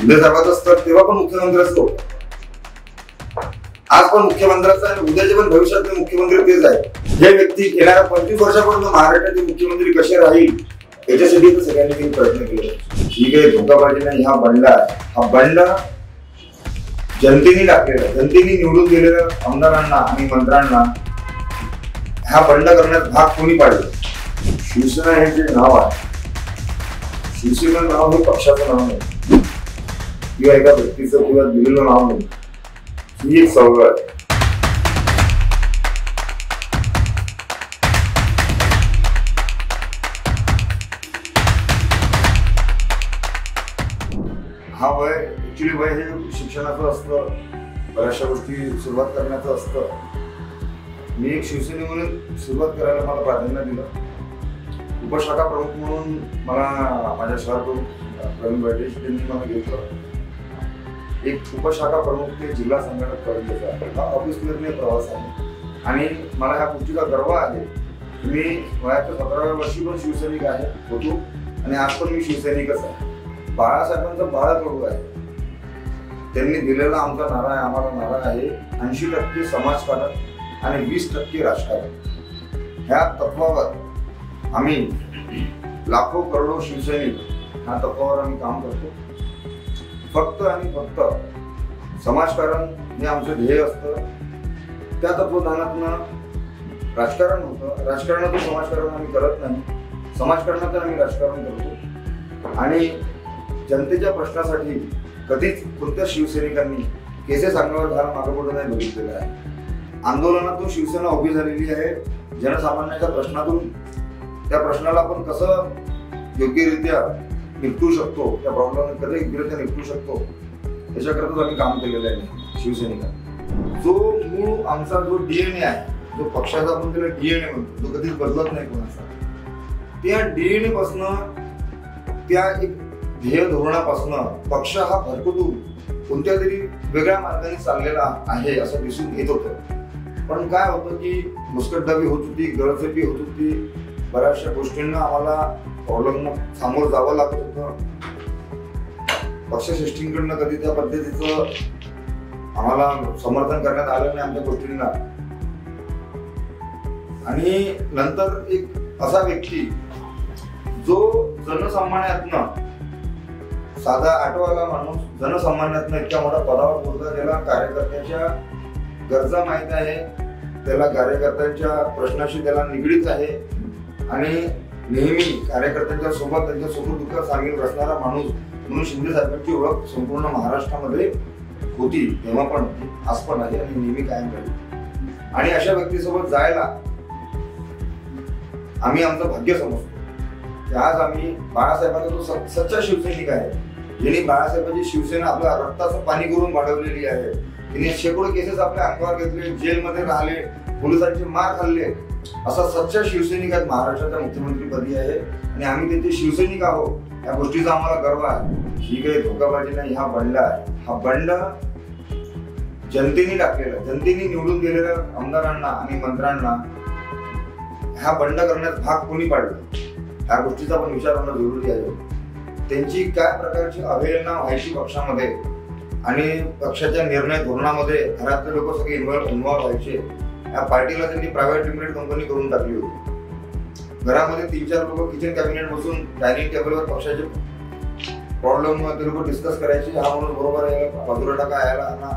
शिंदे साहेबांचं असतं तेव्हा पण मुख्यमंत्र्याचं होतं, आज पण मुख्यमंत्र्याचा आणि उद्याचे पण भविष्यातले मुख्यमंत्री तेच आहे. जे व्यक्ती येणाऱ्या 25 वर्षापर्यंत महाराष्ट्राचे मुख्यमंत्री कसे राहील याच्यासाठी सगळ्यांनी प्रयत्न केले. ही काही धोकाबाजी नाही, हा बंड आहे. हा बंड जनतेने टाकलेला, जनतेने निवडून दिलेल्या आमदारांना आणि मंत्र्यांना हा बंड करण्यात भाग कोणी पाडलं? शिवसेना हे जे नाव आहे, शिवसेना नाव हे पक्षाचं नाव नाही किंवा एका व्यक्तीचं किंवा दिलेलं नाव नाही. ही एक चळवळ आहे. हा वय ऍक्च्युली वय हे शिक्षणाचं असतं, बऱ्याचशा गोष्टी सुरुवात करण्याचं असतं. मी एक शिवसैनिक म्हणून सुरुवात करायला मला प्राधान्य दिलं. उपशाखा प्रमुख म्हणून मला माझ्या शहर प्रमुख प्रवीण बैठेश यांनी मला घेतलं. एक उपशाखा प्रमुख ते जिल्हा संघटक पर्यंतचा हा ऑफिसमधले प्रवास आहे आणि मला ह्या गोष्टीचा गर्व आहे. मी वयाच्या 17व्या वर्षी पण शिवसैनिक आहे होतो आणि आज पण मी शिवसैनिकच आहे. बाळासाहेबांचं बाळकडू आहे. त्यांनी दिलेला आमचा नारा आहे, आम्हाला नारा आहे 80% समाजकारण आणि 20% राजकारण. ह्या तत्वावर आम्ही लाखो करोडो शिवसैनिक ह्या तत्वावर आम्ही काम करतो. फक्त आणि फक्त समाजकारण हे आमचं ध्येय असतं. त्या तत्वज्ञानातून राजकारण होतं, राजकारणातून समाजकारण आम्ही करत नाही, समाजकारणातून आम्ही राजकारण करतो. आणि जनतेच्या प्रश्नासाठी कधीच कोणत्या शिवसैनिकांनी केसेस अंगावर घालून मागं पुढे नाही बघितलेलं आहे. आंदोलनातून शिवसेना उभी झालेली आहे. जनसामान्याच्या प्रश्नातून त्या प्रश्नाला आपण कसं योग्यरित्या निपटू शकतो, त्या प्रॉब्लेम कधी योग्यरित्या निपटू शकतो याच्याकरताच आम्ही काम केलेलं आहे शिवसैनिकांनी. जो मूळ आमचा जो डीएनए आहे, जो पक्षाचा आपण त्याला डीएनए म्हणतो, जो कधीच बदलत नाही कोणाचा, त्या डीएनए पासून त्या एक ध्येय धोरणापासून पक्ष हा भरकटून कोणत्या तरी वेगळ्या मार्गाने चाललेला आहे असं दिसून येत होतं. पण काय होतं की मुस्कटदाबी होत होती, गळचेपी होत होती, बऱ्याचशा गोष्टींना आम्हाला प्रॉब्लेम सामोरं जावं लागत होतं. पक्षश्रेष्ठींकडनं कधी त्या पद्धतीचं आम्हाला समर्थन करण्यात आलं नाही आमच्या गोष्टींना. आणि नंतर एक असा व्यक्ती जो जनसामान्यातनं साधा ऑटोवाला माणूस जनसामान्यातनं इतक्या मोठ्या पदावर पोहोचला, त्याला कार्यकर्त्याच्या गरजा माहित आहे, त्याला कार्यकर्त्यांच्या प्रश्नाशी त्याला निगडीत आहे आणि नेहमी कार्यकर्त्यांच्या सोबत त्यांच्या सुख दुःखात सामील असणारा माणूस म्हणून शिंदे साहेबांची ओळख संपूर्ण महाराष्ट्रामध्ये होती, तेव्हा पण होती, आज पण आहे आणि नेहमी कायम राहील. आणि अशा व्यक्तीसोबत जायला आम्ही आमचं भाग्य समजतो. आज आम्ही बाळासाहेबांचा जो सच्चा शिवसैनिक आहे, ज्यांनी बाळासाहेबांची शिवसेना आपल्या रक्ताचं पाणी करून वाढवलेली आहे, त्यांनी शेकडो केसेस आपल्या अंगावर घेतले, जेलमध्ये राहिले, पोलिसांचे मार खाल्ले, असा सच्चा शिवसैनिक आहेत महाराष्ट्राच्या मुख्यमंत्रीपदी आहे आणि आम्ही त्यांचे शिवसैनिक आहोत. या गोष्टीचा आम्हाला गर्व आहे. ही काही धोकाबाजी नाही, हा बंड आहे. हा बंड जनतेने टाकलेला, जनतेने निवडून दिलेल्या आमदारांना आणि मंत्र्यांना हा बंड करण्यात भाग कोणी पाडलं या गोष्टीचा पण विचार होणं जरुरी आहे. त्यांची काय प्रकारची अवहेलना व्हायची पक्षामध्ये आणि पक्षाच्या निर्णय धोरणामध्ये घरातले लोक सगळे इन्व्हॉल्व्ह व्हायचे. या पार्टीला त्यांनी प्रायव्हेट लिमिटेड कंपनी करून टाकली होती. घरामध्ये 3-4 लोक किचन कॅबिनेट बसून डायनिंग टेबलवर पक्षाचे प्रॉब्लेम ते लोक डिस्कस करायचे. हा म्हणून बरोबर आहे, बाजूला टाका, यायला आणा,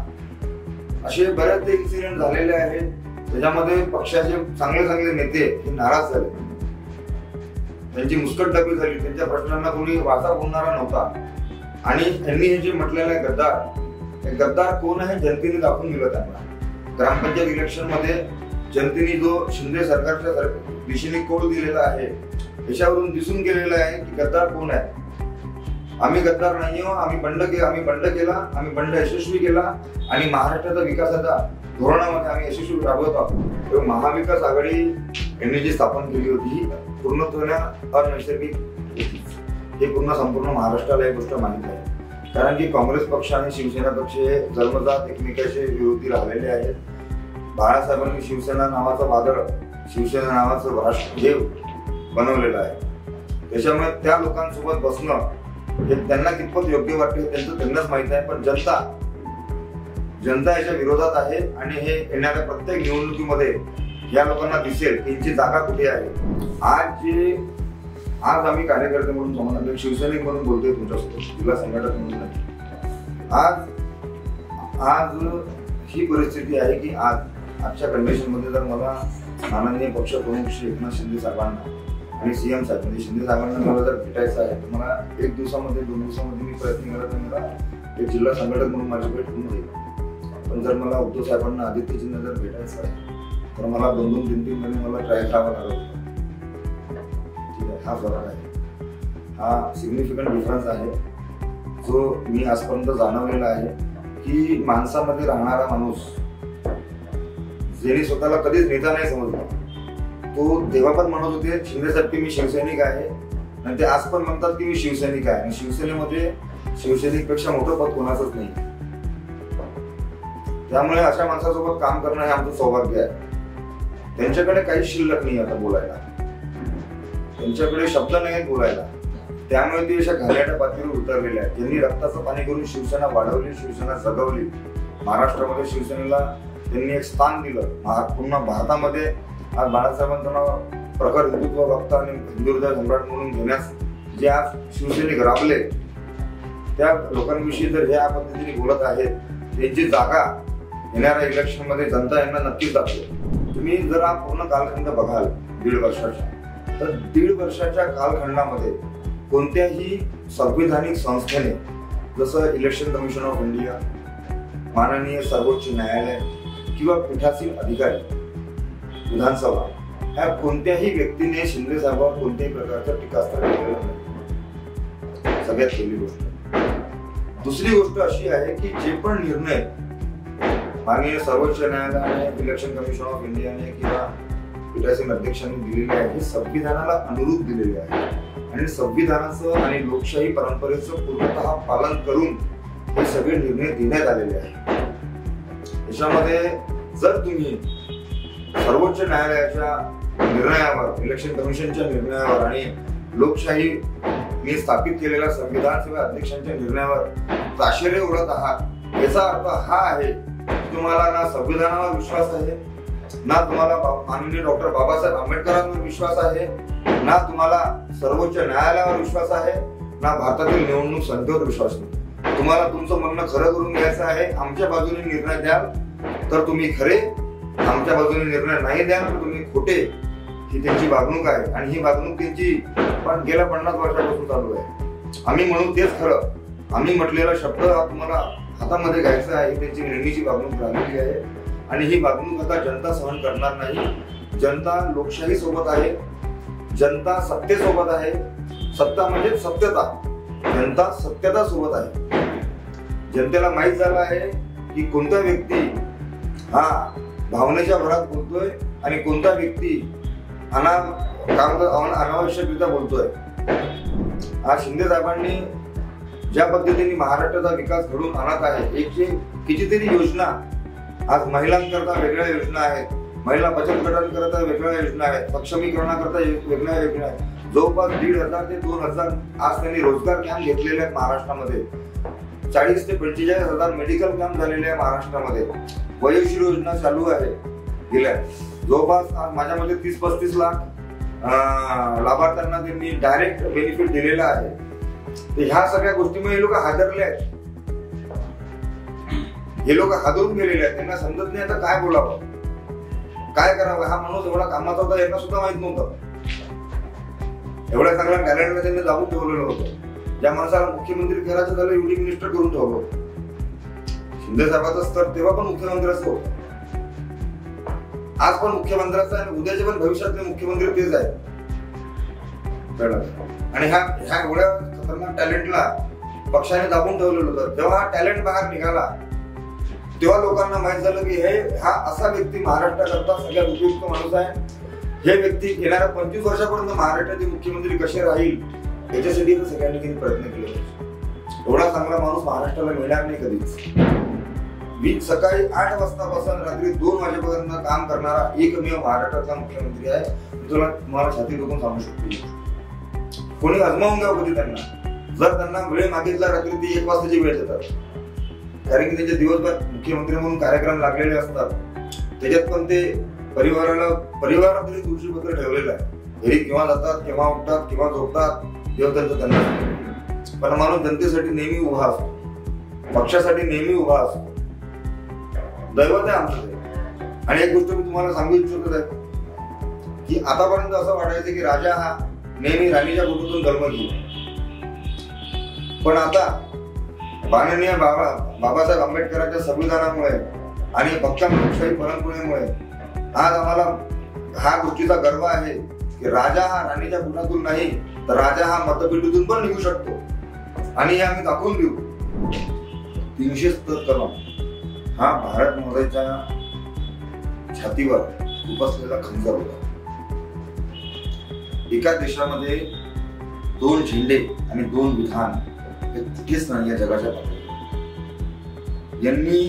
असे बरेच इन्सिडेंट झालेले आहेत. त्याच्यामध्ये पक्षाचे चांगले नेते हे नाराज झाले, त्यांची मुस्कटदाबी झाली, त्यांच्या प्रश्नांना कोणी वाचा बोलणारा नव्हता. आणि त्यांनी हे जे म्हटलेलं आहे गद्दार, हे गद्दार कोण आहे जनतेने दाखवून दिलं त्यांना. ग्रामपंचायत इलेक्शन मध्ये जनतेने जो शिंदे सरकारच्या दिशेने कोल दिलेला आहे त्याच्यावरून दिसून गेलेलं आहे की गद्दार कोण आहे. आम्ही गद्दार नाही आहोत. आम्ही बंड केला, आम्ही बंड यशस्वी केला आणि महाराष्ट्राचा विकासाचा धोरणामध्ये आम्ही यशस्वी राबवत आहोत. महाविकास आघाडी यांनी जी स्थापन केली होती ही पूर्णत्वाने अनैसर्गिक होती. हे संपूर्ण महाराष्ट्राला ही गोष्ट माहित आहे. कारण की काँग्रेस पक्ष आणि शिवसेना पक्ष हे जन्मजात एकमेकांशी विरोधी राहिलेले आहेत. बाळासाहेबांनी शिवसेना नावाचं वादळ, शिवसेना नावाचं राष्ट्रदेव बनवलेलं आहे. त्याच्यामुळे त्या लोकांसोबत बसणं हे त्यांना कितपत योग्य वाटते त्यांचं त्यांनाच माहित आहे. पण जनता याच्या विरोधात आहे आणि हे येणाऱ्या प्रत्येक निवडणुकीमध्ये या लोकांना दिसेल त्यांची जागा कुठे आहे. आज आम्ही कार्यकर्ते म्हणून समजतो, शिवसैनिक म्हणून बोलतोय तुमच्यासोबत, जिल्हा संघटक म्हणून नाही. आज ही परिस्थिती आहे की आजच्या कंडिशन मध्ये जर मला माननीय पक्ष प्रमुख श्री एकनाथ शिंदे साहेबांना आणि सीएम साहेब म्हणजे शिंदे साहेबांना मला जर भेटायचं आहे तर मला 1 दिवसामध्ये 2 दिवसामध्ये मी प्रयत्न करत आहे मला एक जिल्हा संघटक म्हणून माझी भेट होऊन जाईल. पण जर मला उद्धव साहेबांना आदित्यजींना जर भेटायचं आहे तर मला 2-3 महिने मला ट्राय करावा लागेल. ठीक आहे, हा फरक आहे, हा सिग्निफिकंट डिफरन्स आहे जो मी आजपर्यंत जाणवलेला आहे की माणसामध्ये राहणारा माणूस ज्याने स्वतःला कधीच नेता नाही समजला, तो तेव्हा पण म्हणत होते शिंदे साहेब की मी शिवसैनिक आहे आणि ते आज पण म्हणतात की मी शिवसैनिक आहे आणि शिवसेनेमध्ये शिवसैनिकपेक्षा मोठं पद कोणाचंच नाही. त्यामुळे अशा माणसासोबत काम करणं हे आमचं सौभाग्य आहे. त्यांच्याकडे काही शिल्लक नाही आता बोलायला, त्यांच्याकडे शब्द नाही बोलायला, त्यामुळे ते अशा घाणेरड्या पातळीवर उतरलेले आहेत. त्यांनी रक्ताचं पाणी करून शिवसेना वाढवली, शिवसेना जगवली. महाराष्ट्रामध्ये शिवसेनेला त्यांनी एक स्थान दिलं. पूर्ण भारतामध्ये आज बाळासाहेबांचं नाव प्रखर हिंदुत्व वक्ता आणि हिंदू हृदय सम्राट म्हणून घेण्यास जे आज शिवसैनिक राबले त्या लोकांविषयी जर ह्या पद्धतीने बोलत आहेत, त्यांची जागा येणाऱ्या इलेक्शन मध्ये जनता यांना नक्कीच दाखवेल. तुम्ही जर हा पूर्ण कालखंड बघाल 1.5 वर्षाचा, तर 1.5 वर्षाच्या कालखंडामध्ये कोणत्याही संविधानिक संस्थेने जसं इलेक्शन कमिशन ऑफ इंडिया, माननीय सर्वोच्च न्यायालय किंवा पीठासीन अधिकारी, विधानसभा, ह्या कोणत्याही व्यक्तीने शिंदे साहेबांवर कोणत्याही प्रकारचा टीकास्त्र केलेला नाही. सगळ्यात पहिली गोष्ट. दुसरी गोष्ट अशी आहे की जे पण निर्णय माननीय सर्वोच्च न्यायालयाने, इलेक्शन कमिशन ऑफ इंडियाने किंवा पीठासीन अध्यक्षांनी दिलेले आहे हे संविधानाला अनुरूप दिलेले आहे आणि संविधानाचं आणि लोकशाही परंपरेचं पूर्णतः पालन करून हे सगळे निर्णय देण्यात आलेले आहेत. याच्यामध्ये जर तुम्ही सर्वोच्च न्यायालयाच्या निर्णयावर, इलेक्शन कमिशनच्या निर्णयावर आणि लोकशाहीने स्थापित केलेल्या संविधान सभा अध्यक्षांच्या निर्णयावर ताशेरे उडत आहात, याचा अर्थ हा आहे की तुम्हाला ना संविधानावर विश्वास आहे, ना तुम्हाला माननीय डॉक्टर बाबासाहेब आंबेडकरांवर विश्वास आहे, ना तुम्हाला सर्वोच्च न्यायालयावर विश्वास आहे, ना भारतातील निवडणूक संस्थेवर विश्वास नाही. तुम्हाला तुमचं म्हणणं खरं करून घ्यायचं आहे. आमच्या बाजूने निर्णय द्याल तर तुम्ही खरे, आमच्या बाजूने निर्णय नाही द्याल तर तुम्ही खोटे. ही त्यांची वागणूक आहे आणि ही वागणूक त्यांची पण गेल्या 50 वर्षापासून चालू आहे. आम्ही म्हणू तेच खरं, आम्ही म्हटलेला शब्द तुम्हाला हातामध्ये घ्यायचा आहे, त्यांची नेहमीची वागणूक राहिलेली आहे आणि ही वागणूक आता जनता सहन करणार नाही. जनता लोकशाही सोबत आहे, जनता सत्तेसोबत आहे. सत्ता म्हणजे सत्यता, जनता सत्यता सोबत आहे. जनतेला माहीत झालं आहे की कोणता व्यक्ती हा भावनेच्या भरात बोलतोय आणि कोणता व्यक्ती अनावश्यकरित्या बोलतोय. आज शिंदे साहेबांनी ज्या पद्धतीने महाराष्ट्राचा विकास घडून आणत आहे, कितीतरी योजना आज महिलांकरता वेगळ्या योजना आहेत, महिला बचत गटांकरता वेगळ्या योजना आहेत, सक्षमीकरणाकरता वेगळ्या योजना आहेत. जवळपास 1,500 ते 2,000 आज त्यांनी रोजगार कॅम्प घेतलेले आहेत महाराष्ट्रामध्ये. 40,000 ते 45,000 मेडिकल कॅम्प झालेले आहे महाराष्ट्रामध्ये. वयोश्री योजना चालू आहे. गेल्या जवळपास माझ्यामध्ये 30-35 लाख लाभार्थ्यांना त्यांनी डायरेक्ट बेनिफिट दिलेला आहे. तर ह्या सगळ्या गोष्टीमुळे हे लोक हादरले आहेत, हे लोक हादरून गेलेले आहेत. त्यांना समजत नाही आता काय बोलावं, काय करावं. हा माणूस एवढा कामाचा होता यांना सुद्धा माहित नव्हतं. एवढ्या चांगल्या टॅलेंटला त्यांनी दाबून ठेवलेलं होतं. ज्या माणसाला मुख्यमंत्री करायचं झालं युडी मिनिस्टर करून ठेवलं. शिंदे साहेबाचं स्तर तेव्हा पण मुख्यमंत्र्याचं होतं, आज पण मुख्यमंत्र्याचं आहे आणि उद्याचे पण भविष्यातले मुख्यमंत्री तेच आहेत. आणि ह्या एवढ्या खतरनाक टॅलेंटला पक्षाने दाबून ठेवलेलं होतं. जेव्हा हा टॅलेंट बाहेर निघाला तेव्हा लोकांना माहित झालं की हा असा व्यक्ती महाराष्ट्राकरता सगळ्यात उपयुक्त माणूस आहे. हे व्यक्ती येणाऱ्या 25 वर्षापर्यंत महाराष्ट्राचे मुख्यमंत्री कसे राहील याच्यासाठी सगळ्यांनी काही प्रयत्न केले. एवढा चांगला माणूस महाराष्ट्राला मिळणार नाही कधीच. मी सकाळी 8 वाजतापासून रात्री 2 वाजेपर्यंत काम करणारा एकमेव महाराष्ट्राचा मुख्यमंत्री आहे. तुम्हाला छाती दुखून सांगू शकतो. कोणी आजमावून घ्यावं कधी त्यांना. जर त्यांना वेळ मागितला रात्री ती 1 वाजताची वेळ देतात, कारण की त्यांचे दिवसभर मुख्यमंत्री म्हणून कार्यक्रम लागलेले असतात. त्याच्यात पण ते परिवारात तरी तुळशीपत्र ठेवलेलं आहे. घरी केव्हा जातात, केव्हा उठतात, केव्हा झोपतात, तेव्हा त्यांचं त्यांना. पण माणूस जनतेसाठी नेहमी उभा असतो, पक्षासाठी नेहमी उभा असतो. दैवत आहे आमचं ते. आणि एक गोष्ट मी तुम्हाला सांगू इच्छितो आहे की आतापर्यंत असं वाटायचं की राजा हा नेहमी राणीच्या कुटुंबातून जन्म घेईल, पण आता माननीय बाबासाहेब आंबेडकरांच्या संविधानामुळे आणि पक्षाशाही परंपरेमुळे आज आम्हाला ह्या गोष्टीचा गर्व आहे की राजा हा राणीच्या कुटातून नाही, तर राजा हा मतपेटीतून पण निघू शकतो. आणि हे आम्ही दाखवून देऊ. 370 कलम हा भारत मातेच्या छातीवर उपसलेला खंजर होता. एका देशामध्ये 2 झेंडे आणि 2 विधान हे कुठेच नाही या जगाच्या पातळीवर. यांनी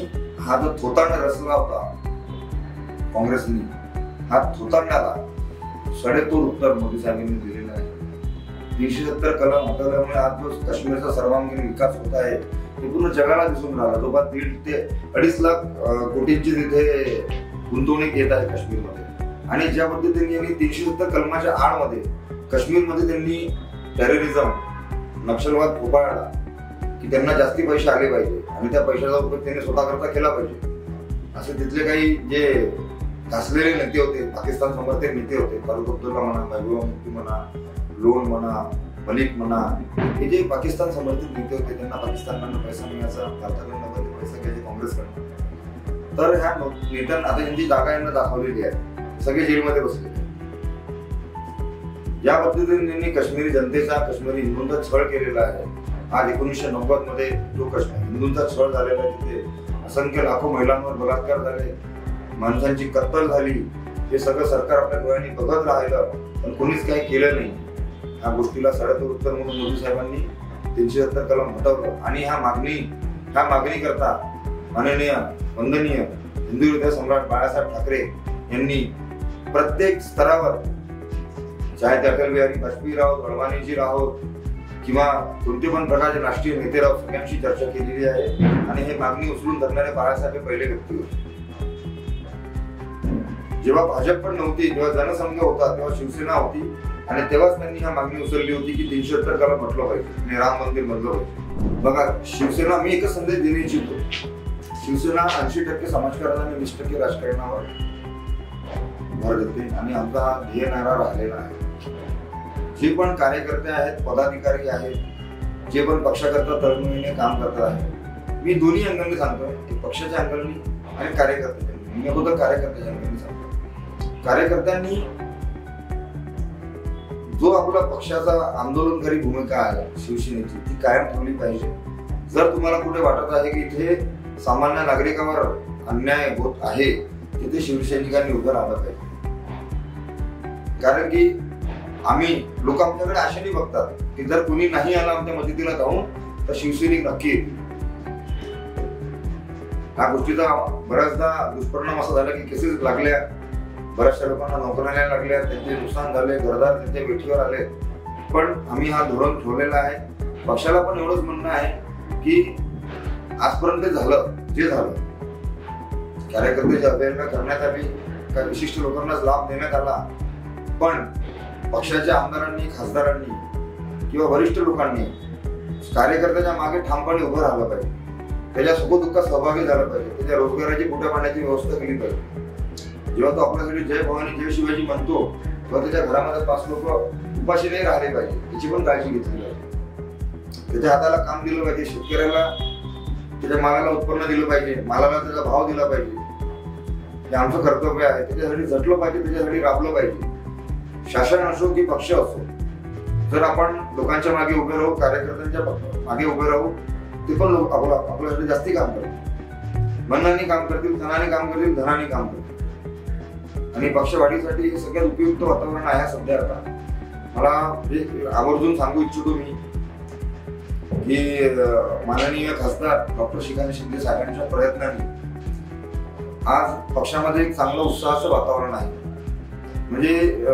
हा जो थोतांड रचला होता काँग्रेसनी, हा थोतांडाला सडेतोड उत्तर मोदी साहेबांनी दिलेलं आहे. 370 कलम हटवल्यामुळे आज जो काश्मीरचा सर्वांगीण विकास होत आहे ते पूर्ण जगाला दिसून राहिला. जवळपास 1.5 ते 2.5 लाख कोटींची तिथे गुंतवणूक येत आहे काश्मीरमध्ये. आणि ज्या पद्धतीने यांनी 370 कलमाच्या आडमध्ये काश्मीरमध्ये त्यांनी टेररिझम, नक्षलवाद फोपाळला की त्यांना जास्ती पैसे आले पाहिजे आणि त्या पैशाचा उपयोग त्यांनी स्वतःकरता केला पाहिजे. असे तिथले काही जे घासलेले नेते होते, पाकिस्तान समर्थक नेते होते, फारुख अब्दुल्ला म्हणा, महबूबा मुफ्ती म्हणा, लोन म्हणा, मलिक म्हणा, हे जे पाकिस्तान समर्थित नेते होते त्यांना पाकिस्तानकडून पैसा मिळायचा, भारताकडून पैसा घ्यायचे काँग्रेसकडून. तर ह्या नेत्यांना आता यांची जागा यांना दाखवलेली आहे, सगळे जेलमध्ये बसले. या पद्धतीने त्यांनी काश्मीरी जनतेचा, काश्मीरी हिंदूंचा छळ केलेला आहे. आज 1990 मध्ये जो हिंदूंचा छळ झालेला आहे, तिथे असंख्य लाखो महिलांवर बलात्कार झाले, माणसांची कत्तल झाली. हे सगळं सरकार आपल्या डोळ्यांनी बघत राहिलं, पण कोणीच काही केलं नाही. ह्या गोष्टीला सडेतोड उत्तर म्हणून मोदी साहेबांनी 370 कलम हटवलं. आणि ह्या मागणी करता माननीय वंदनीय हिंदू हृदय सम्राट बाळासाहेब ठाकरे यांनी प्रत्येक स्तरावर, चाहे ते अटल बिहारी वाजपेयी राहो, अडवाणीजी राहो किंवा कोणते पण प्रकारचे राष्ट्रीय नेते राहो, सगळ्यांशी चर्चा केलेली आहे. आणि हे मागणी उचलून धरणारे बाळासाहेब हे पहिले व्यक्ती होते. जेव्हा भाजप पण नव्हती, जेव्हा जनसंघ होता, तेव्हा शिवसेना होती आणि तेव्हाच त्यांनी ह्या मागणी उचलली होती की 370 कलम म्हटलं पाहिजे आणि राम मंदिर बनलं पाहिजे. बघा, शिवसेना, मी एकच संदेश देणे इच्छितो, शिवसेना 80% समाजकारण आणि 20% राजकारणावर भर देते आणि आमचा हा ध्येय नारा राहिलेला आहे. जे पण कार्यकर्ते आहेत, पदाधिकारी आहेत, जे पण पक्षाकरता तळमळीने काम करत आहेत, मी दोन्ही अंगाने सांगतोय, पक्षाच्या अंगाने आणि कार्यकर्त्याच्या. मी अगोदर कार्यकर्त्याच्या अंगाने सांगतो. कार्यकर्त्यांनी जो आपला पक्षाचा आंदोलनकारी भूमिका आहे शिवसेनेची, ती कायम ठेवली पाहिजे. जर तुम्हाला कुठे वाटत आहे की इथे सामान्य नागरिकांवर अन्याय होत आहे, तिथे शिवसैनिकांनी उभं राहिलं पाहिजे. कारण की लोक आमच्याकडे आशेने बघतात की जर कोणी नाही आला आमच्या मदतीला जाऊन तर शिवसैनिक नक्की येतील. ह्या गोष्टीचा बऱ्याचदा दुष्परिणाम असा झाला की केसेस लागल्या, बऱ्याचशा लोकांना नोकऱ्या लागल्या, त्यांचे नुकसान झाले, घरदार त्यांच्या वेठीवर आले. पण आम्ही हा धोरण ठेवलेला आहे. पक्षाला पण एवढंच म्हणणं आहे की आजपर्यंत झालं जे झालं, कार्यकर्त्याची अवहेलना करण्यात आली, काही विशिष्ट लोकांनाच लाभ देण्यात आला, पण पक्षाच्या आमदारांनी, खासदारांनी किंवा वरिष्ठ लोकांनी कार्यकर्त्याच्या मागे ठामपणे उभं राहिलं पाहिजे, त्याच्या सुखदुःखात सहभागी झालं पाहिजे, त्याच्या रोजगाराची पोटा पाण्याची व्यवस्था केली पाहिजे. जेव्हा तो आपल्यासाठी जय भवानी जय शिवाजी म्हणतो तेव्हा त्याच्या घरामध्ये 5 लोक उपाशी नाही राहिले पाहिजे, त्याची पण काळजी घेतली पाहिजे. त्याच्या हाताला काम दिलं पाहिजे, शेतकऱ्याला त्याच्या मालाला उत्पन्न दिलं पाहिजे, मालाला त्याचा भाव दिला पाहिजे. हे आमचं कर्तव्य आहे. त्याच्यासाठी झटलं पाहिजे, त्याच्यासाठी राबलं पाहिजे. शासन असो की पक्ष असो, जर आपण लोकांच्या मागे उभे राहू, कार्यकर्त्यांच्या मागे उभे राहू, ते पण लोक आपल्यासाठी जास्ती काम करतील, मनाने काम करतील, धनाने काम करतील, धनाने काम करतील. आणि पक्षवाढीसाठी हे सगळ्यात उपयुक्त वातावरण आहे सध्या. आता मला आवर्जून सांगू इच्छितो मी की माननीय खासदार डॉक्टर श्रीकांत शिंदे साहेबांच्या प्रयत्नाने आज पक्षामध्ये एक चांगलं उत्साहाचं वातावरण आहे. म्हणजे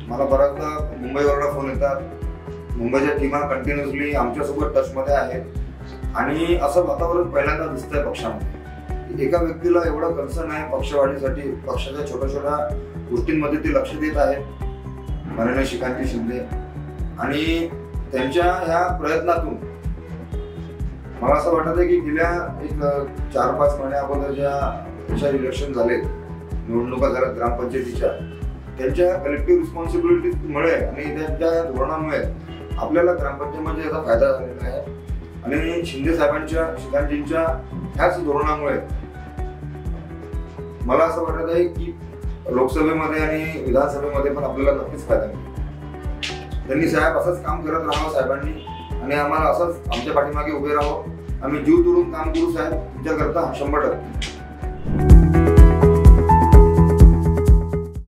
मला बऱ्याचदा मुंबईवरून फोन येतात मुंबईच्या टीमा कंटिन्युअसली आमच्यासोबत टचमध्ये आहेत आणि असं वातावरण पहिल्यांदा दिसतंय पक्षामध्ये. एका व्यक्तीला एवढं कन्सर्न आहे पक्षवाढीसाठी, पक्षाच्या छोट्या छोट्या गोष्टींमध्ये ते लक्ष देत आहेत माननीय श्रीकांत शिंदे. आणि त्यांच्या ह्या प्रयत्नातून मला असं वाटत आहे की गेल्या एक 4-5 महिन्या अगोदर ज्या इलेक्शन झाले, निवडणुका झाल्या ग्रामपंचायतीच्या, त्यांच्या कलेक्टिव्ह रिस्पॉन्सिबिलिटीमुळे आणि त्यांच्या धोरणामुळे आपल्याला ग्रामपंचायतीमध्ये याचा फायदा झालेला आहे. आणि शिंदे साहेबांच्या, श्रीकांतजींच्या ह्याच धोरणामुळे मला असं वाटत आहे की लोकसभेमध्ये आणि विधानसभेमध्ये पण आपल्याला नक्कीच फायदा मिळेल. त्यांनी साहेब असंच काम करत राहावं साहेबांनी, आणि आम्हाला असंच आमच्या पाठीमागे उभे राहावं. आम्ही जीव तोडून काम करू साहेब तुमच्याकरता 100%.